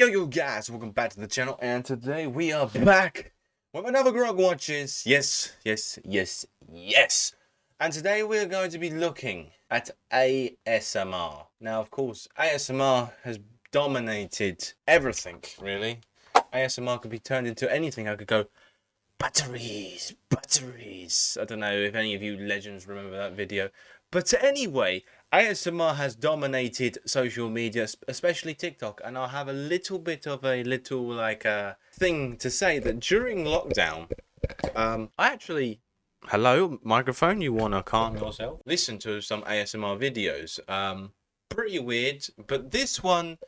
Yo guys, welcome back to the channel, and today we are back with another Grog Watches. Yes. And today we're going to be looking at ASMR. Now, of course, ASMR has dominated everything, really. ASMR could be turned into anything. I could go, batteries. I don't know if any of you legends remember that video. But anyway, ASMR has dominated social media, especially TikTok, and I'll have a little bit of a thing to say that during lockdown, I actually, hello microphone, you wanna calm yourself? Listen to some ASMR videos. Pretty weird, but this one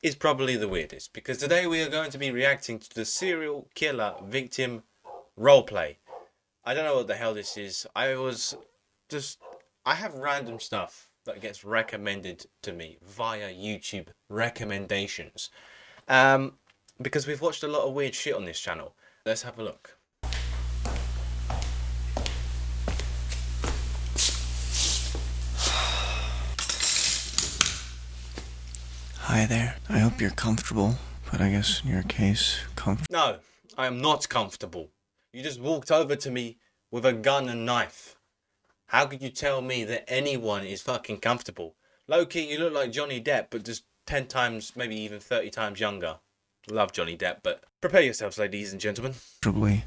is probably the weirdest because today we are going to be reacting to the serial killer victim roleplay. I don't know what the hell this is. I have random stuff that gets recommended to me via YouTube recommendations. Because we've watched a lot of weird shit on this channel. Let's have a look. Hi there. I hope you're comfortable, but I guess in your case, No, I am not comfortable. You just walked over to me with a gun and knife. How could you tell me that anyone is fucking comfortable? Low-key, you look like Johnny Depp, but just 10 times, maybe even 30 times younger. Love Johnny Depp, but prepare yourselves, ladies and gentlemen. comfortably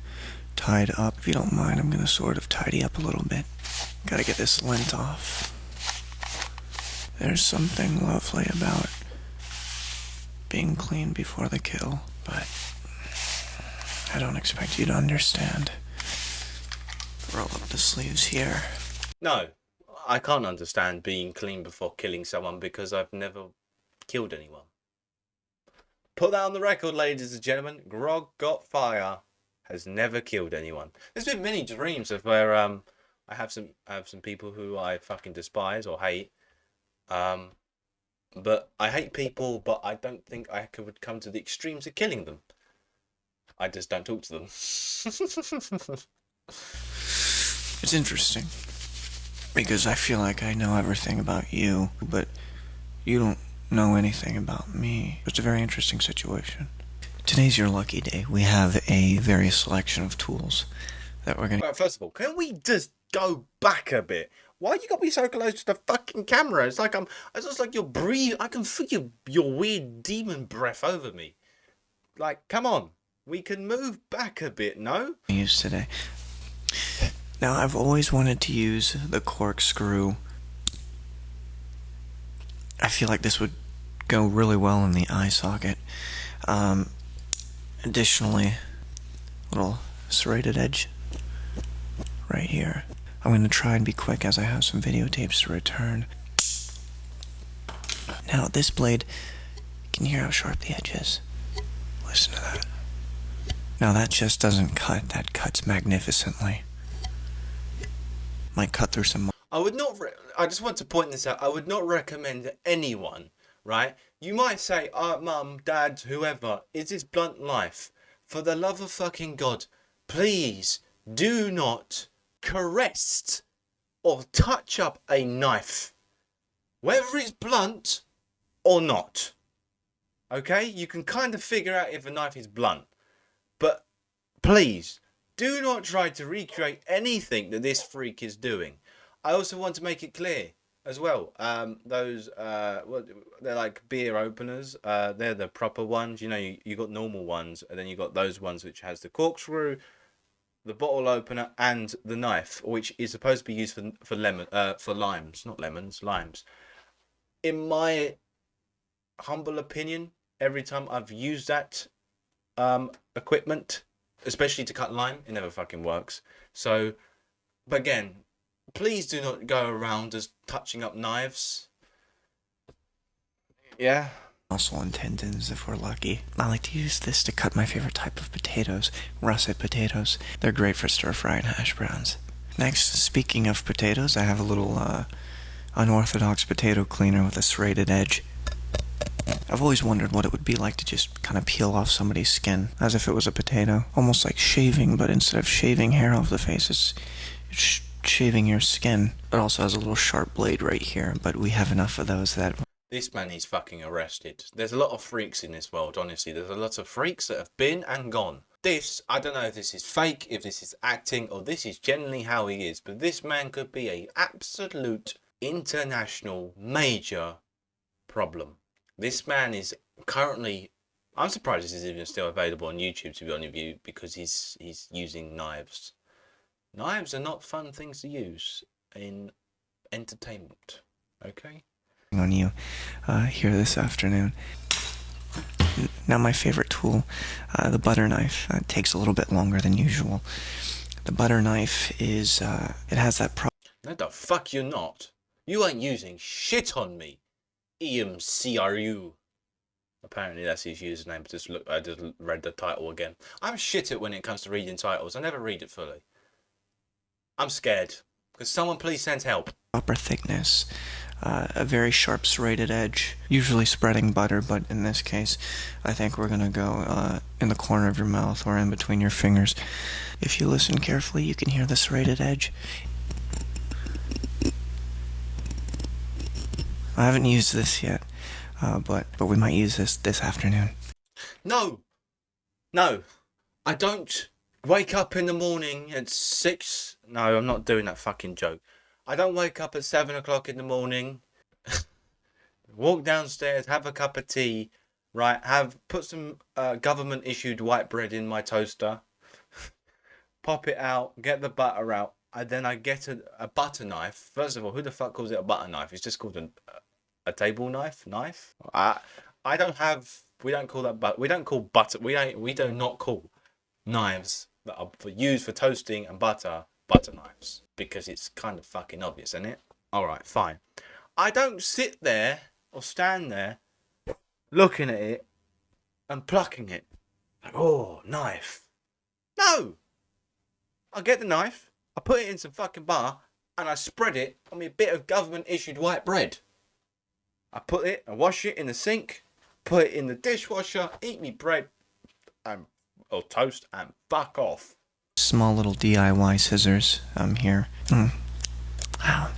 tied up. If you don't mind, I'm gonna sort of tidy up a little bit. Gotta get this lint off. There's something lovely about being clean before the kill, but I don't expect you to understand. Roll up the sleeves here. No, I can't understand being clean before killing someone because I've never killed anyone. Put that on the record, ladies and gentlemen. Grog Got Fire has never killed anyone. There's been many dreams of where I have some people who I fucking despise or hate. But I hate people, but I don't think I would come to the extremes of killing them. I just don't talk to them. It's interesting, because I feel like I know everything about you, but you don't know anything about me. It's a very interesting situation. Today's your lucky day. We have a various selection of tools that we're gonna... Well, first of all, can we just go back a bit? Why you gotta be so close to the fucking camera? It's just like you're breathing. I can feel your weird demon breath over me. Like, come on. We can move back a bit, no? use today. Now, I've always wanted to use the corkscrew. I feel like this would go really well in the eye socket. Additionally, little serrated edge right here. I'm going to try and be quick as I have some videotapes to return. Now, this blade, can you hear how sharp the edge is? Listen to that. Now, that just doesn't cut. That cuts magnificently. Might cut through some... I just want to point this out. I would not recommend anyone, right? You might say, mum, dad, whoever, is this blunt life? For the love of fucking God, please do not caress or touch up a knife. Whether it's blunt or not. Okay? You can kind of figure out if a knife is blunt. But please, do not try to recreate anything that this freak is doing. I also want to make it clear as well. They're like beer openers. They're the proper ones. You know, you got normal ones, and then you got those ones which has the corkscrew, the bottle opener, and the knife, which is supposed to be used for limes, not lemons, limes. In my humble opinion, every time I've used that equipment, especially to cut lime, it never fucking works. So, but again, please do not go around just touching up knives. Yeah. muscle and tendons if we're lucky. I like to use this to cut my favorite type of potatoes, russet potatoes. They're great for stir-fry and hash browns. Next, speaking of potatoes, I have a little unorthodox potato cleaner with a serrated edge. I've always wondered what it would be like to just kind of peel off somebody's skin as if it was a potato. Almost like shaving, but instead of shaving hair off the face, it's shaving your skin. It also has a little sharp blade right here, but we have enough of those that This man is fucking arrested. There's a lot of freaks in this world, honestly. There's a lot of freaks that have been and gone. This, I don't know if this is fake, if this is acting, or this is generally how he is, but this man could be a absolute international major problem. This man is currently, I'm surprised this is even still available on YouTube, to be honest with you, because he's using knives. Knives are not fun things to use in entertainment, okay? On you here this afternoon. Now my favorite tool, the butter knife. It takes a little bit longer than usual. The butter knife is, it has that No, the fuck you're not. You ain't using shit on me. EMCRU. Apparently that's his username. I just read the title again. I'm shit at when it comes to reading titles. I never read it fully. I'm scared. Could someone please send help? proper thickness. A very sharp serrated edge, usually spreading butter, but in this case, I think we're going to go in the corner of your mouth or in between your fingers. If you listen carefully, you can hear the serrated edge. I haven't used this yet, but we might use this afternoon. No! No! I don't wake up in the morning at 6. No, I'm not doing that fucking joke. I don't wake up at 7 o'clock in the morning, walk downstairs, have a cup of tea, right? Put some government issued white bread in my toaster, pop it out, get the butter out, and then I get a butter knife. First of all, who the fuck calls it a butter knife? It's just called a table knife. I don't have. We don't call that butter. We don't call butter. We do not call knives that are used for toasting and butter knives, because it's kind of fucking obvious, isn't it? Alright, fine. I don't sit there or stand there looking at it and plucking it. Like, oh, knife. No! I get the knife, I put it in some fucking butter, and I spread it on me a bit of government issued white bread. I put it and wash it in the sink, put it in the dishwasher, eat me bread or toast, and fuck off. Small little DIY scissors here. Wow.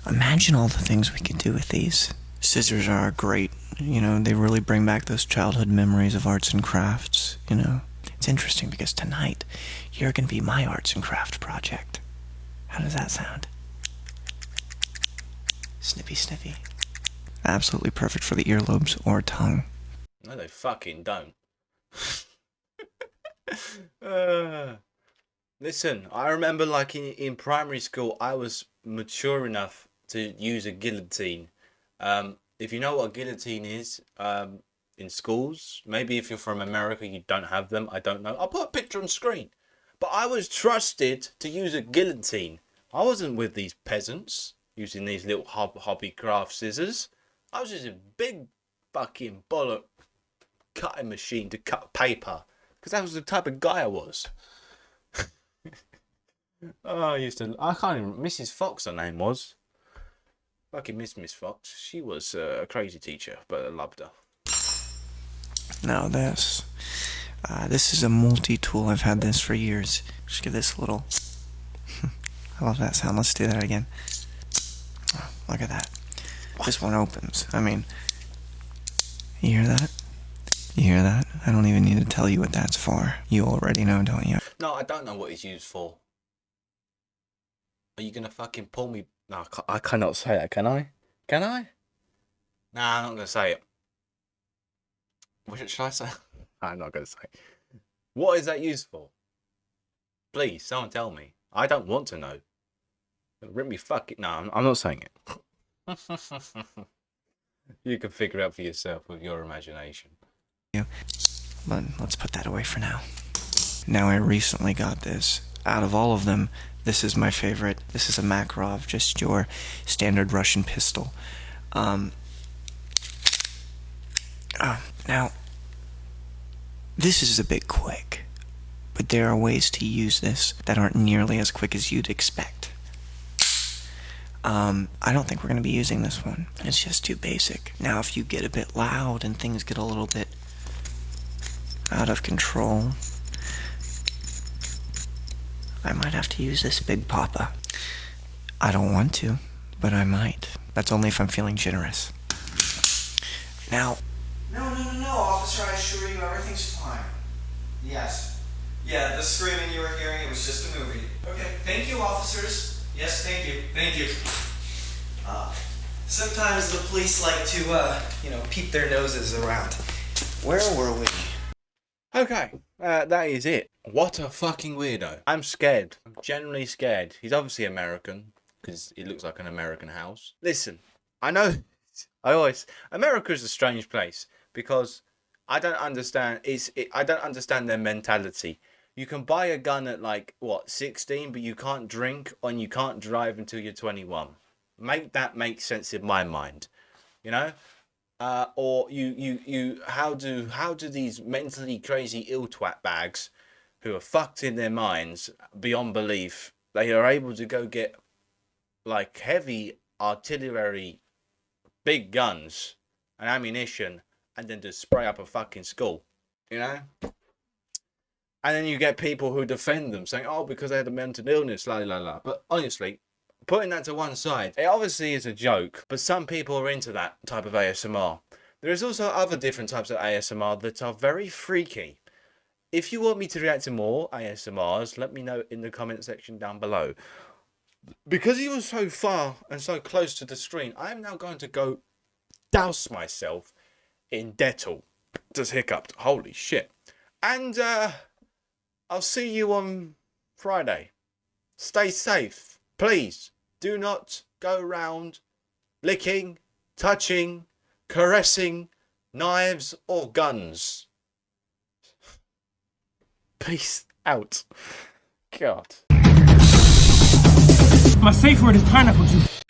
Imagine all the things we could do with these. Scissors are great. You know, they really bring back those childhood memories of arts and crafts, you know. It's interesting because tonight, you're going to be my arts and craft project. How does that sound? Snippy, snippy. Absolutely perfect for the earlobes or tongue. No, they fucking don't. Listen, I remember like in primary school, I was mature enough to use a guillotine. If you know what a guillotine is, in schools, maybe if you're from America, you don't have them. I don't know. I'll put a picture on screen. But I was trusted to use a guillotine. I wasn't with these peasants using these little hobby craft scissors. I was using a big fucking bollock cutting machine to cut paper, because that was the type of guy I was. Oh, I can't even, Mrs. Fox her name was. Fucking Miss Fox. She was a crazy teacher, but I loved her. Now this is a multi-tool. I've had this for years. Just give this a little. I love that sound. Let's do that again. Oh, look at that. What? This one opens. I mean, you hear that? You hear that? I don't even need to tell you what that's for. You already know, don't you? No, I don't know what it's used for. Are you gonna fucking pull me? No, I cannot say that, can I? Can I? Nah, I'm not gonna say it. What should I say? I'm not gonna say it. What is that used for? Please, someone tell me. I don't want to know. Rip me fucking... No, I'm not saying it. You can figure it out for yourself with your imagination. But let's put that away for now. Now, I recently got this. Out of all of them, this is my favorite. This is a Makarov, just your standard Russian pistol. Now, this is a bit quick, but there are ways to use this that aren't nearly as quick as you'd expect. I don't think we're going to be using this one. It's just too basic. Now, if you get a bit loud and things get a little bit out of control, I might have to use this big papa. I don't want to, but I might. That's only if I'm feeling generous. Now... No, officer, I assure you everything's fine. Yes. Yeah, the screaming you were hearing, it was just a movie. Okay, thank you, officers. Yes, thank you. Thank you. Sometimes the police like to, peep their noses around. Where were we? Okay, that is it. What a fucking weirdo. I'm scared. I'm genuinely scared. He's obviously American, because it looks like an American house. Listen, I know, America's a strange place, because I don't understand, I don't understand their mentality. You can buy a gun at, 16, but you can't drink, and you can't drive until you're 21. Make that make sense in my mind, you know? Or how do these mentally crazy ill twat bags who are fucked in their minds beyond belief, they are able to go get heavy artillery, big guns and ammunition, and then just spray up a fucking school, you know? And then you get people who defend them saying, oh, because they had a mental illness, la la la. But honestly, putting that to one side, it obviously is a joke, but some people are into that type of ASMR. There is also other different types of ASMR that are very freaky. If you want me to react to more ASMRs, let me know in the comment section down below. Because you were so far and so close to the screen, I am now going to go douse myself in Dettol. Just hiccuped. Holy shit. And I'll see you on Friday. Stay safe. Please do not go around licking, touching, caressing knives or guns. Peace out. God. My safe word is pineapple juice.